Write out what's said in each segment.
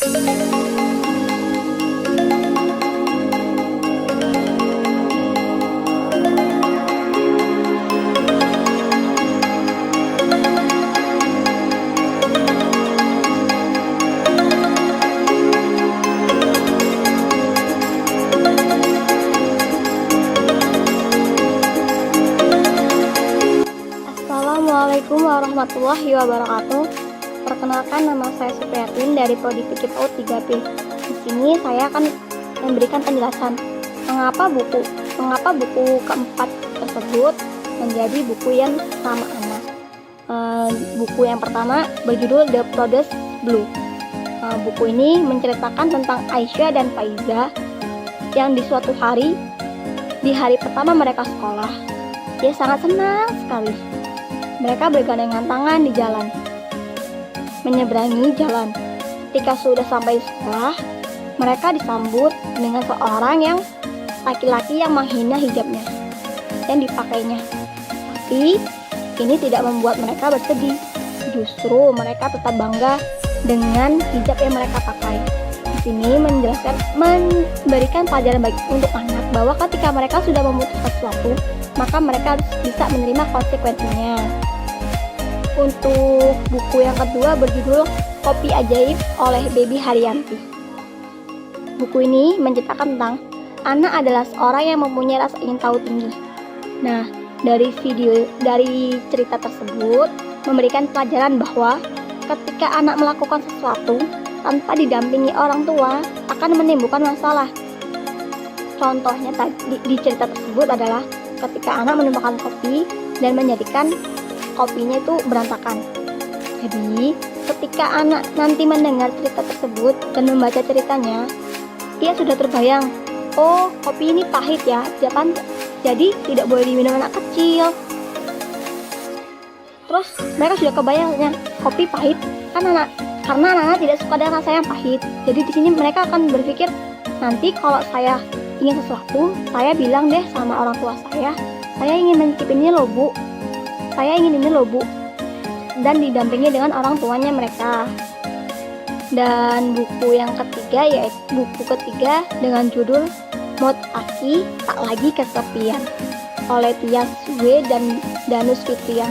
Assalamualaikum warahmatullahi wabarakatuh. Perkenalkan, nama saya Supriyatin dari Prodi Fikih PAUD 3B. Di sini saya akan memberikan penjelasan mengapa buku keempat tersebut menjadi buku yang ramah anak. Buku yang pertama berjudul The Proudest Blue. Buku ini menceritakan tentang Aisyah dan Faiza yang di suatu hari, di hari pertama mereka sekolah, dia sangat senang sekali. Mereka bergandengan tangan di jalan, menyeberangi jalan. Ketika sudah sampai sekolah, mereka disambut dengan seorang yang laki-laki yang menghina hijabnya yang dipakainya. Tapi ini tidak membuat mereka bersedih. Justru mereka tetap bangga dengan hijab yang mereka pakai. Di sini memberikan pelajaran bagi untuk anak bahwa ketika mereka sudah memutuskan sesuatu, maka mereka harus bisa menerima konsekuensinya. Untuk buku yang kedua berjudul Kopi Ajaib oleh Baby Haryanti. Buku ini menceritakan tentang anak adalah seorang yang mempunyai rasa ingin tahu tinggi. Nah, dari cerita tersebut memberikan pelajaran bahwa ketika anak melakukan sesuatu tanpa didampingi orang tua akan menimbulkan masalah. Contohnya di cerita tersebut adalah ketika anak menumpahkan kopi dan menjadikan kopinya itu berantakan. Jadi ketika anak nanti mendengar cerita tersebut dan membaca ceritanya, dia sudah terbayang, oh kopi ini pahit ya, jadi tidak boleh diminum anak kecil. Terus mereka sudah kebayangnya kopi pahit karena anak-anak tidak suka dengan rasa yang pahit. Jadi di sini mereka akan berpikir, nanti kalau saya ingin sesuatu, saya bilang deh sama orang tua saya ingin mencicipi ini loh bu, saya ingin ini loh bu, dan didampingi dengan orang tuanya mereka. Dan buku yang ketiga yaitu buku ketiga dengan judul Mod Aki Tak Lagi Kesepian oleh Tias W dan Danus Fitria.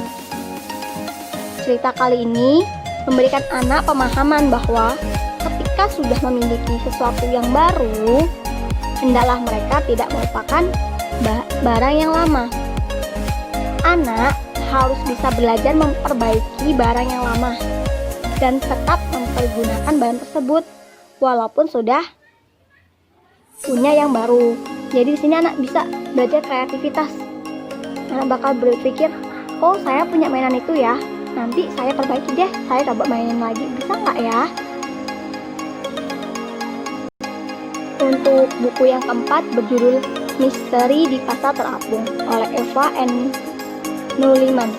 Cerita kali ini memberikan anak pemahaman bahwa ketika sudah memiliki sesuatu yang baru, hendaklah mereka tidak melupakan barang yang lama. Anak harus bisa belajar memperbaiki barang yang lama dan tetap mempergunakan barang tersebut walaupun sudah punya yang baru. Jadi di sini anak bisa belajar kreativitas. Anak bakal berpikir, oh saya punya mainan itu ya, nanti saya perbaiki deh, saya coba mainin lagi, bisa nggak ya? Untuk buku yang keempat berjudul Misteri di Pasar Terapung oleh Eva N. Nuliman.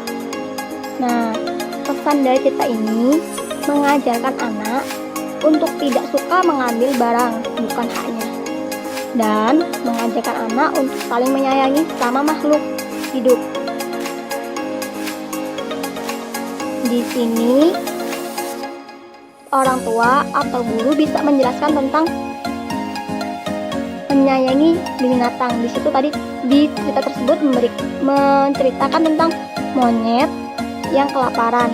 Nah, pesan dari cerita ini mengajarkan anak untuk tidak suka mengambil barang bukan haknya, dan mengajarkan anak untuk saling menyayangi sama makhluk hidup. Di sini orang tua atau guru bisa menjelaskan tentang menyayangi binatang. Di situ tadi di cerita tersebut menceritakan tentang monyet yang kelaparan.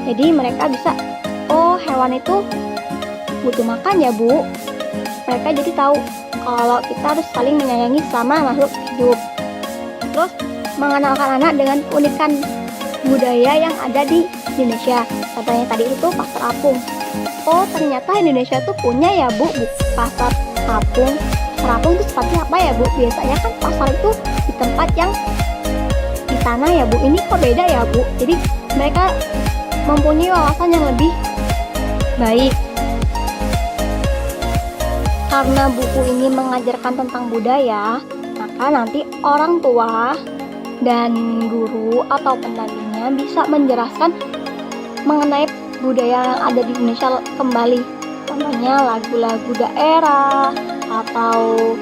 Jadi mereka bisa, oh hewan itu butuh makan ya bu. Mereka jadi tahu kalau kita harus saling menyayangi sama makhluk hidup. Terus mengenalkan anak dengan keunikan budaya yang ada di Indonesia. Contohnya tadi itu pasar apung. Oh ternyata Indonesia tuh punya ya bu pasar apung. Pasar apung itu seperti apa ya bu? Biasanya kan pasar itu di tempat yang di tanah ya bu. Ini kok beda ya bu? Jadi mereka mempunyai wawasan yang lebih baik. Karena buku ini mengajarkan tentang budaya, maka nanti orang tua dan guru atau pendampingnya bisa menjelaskan mengenai budaya yang ada di Indonesia kembali. Contohnya lagu-lagu daerah atau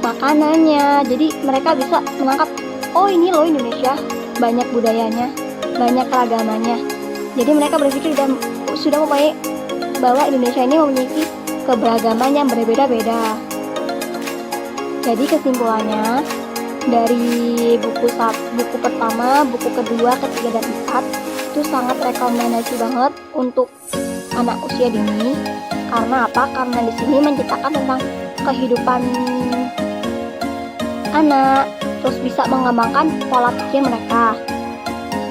makanannya. Jadi mereka bisa menangkap, oh ini loh Indonesia, banyak budayanya, banyak keragamannya. Jadi mereka berpikir sudah mempunyai bahwa Indonesia ini memiliki keberagaman yang berbeda-beda. Jadi kesimpulannya, dari buku pertama, buku kedua, ketiga, dan keempat itu sangat rekomendasi banget untuk anak usia dini. Karena apa? Karena di sini menceritakan tentang kehidupan anak, terus bisa mengembangkan pola pikir mereka,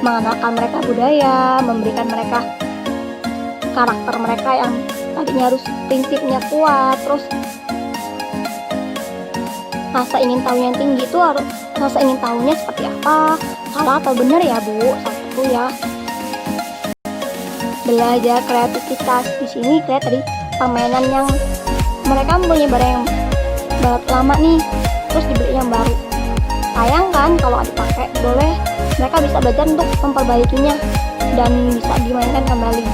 mengenalkan mereka budaya, memberikan mereka karakter mereka yang tadinya harus prinsipnya kuat, terus rasa ingin tahu yang tinggi itu harus rasa ingin tahunya seperti apa, salah atau benar ya Bu, satu ya. Belajar kreativitas di sini kayak tadi permainan yang mereka punya barang yang lama nih, terus dibeli yang baru. Sayang kan kalau dipakai, boleh mereka bisa belajar untuk memperbaikinya dan bisa dimainkan kembali.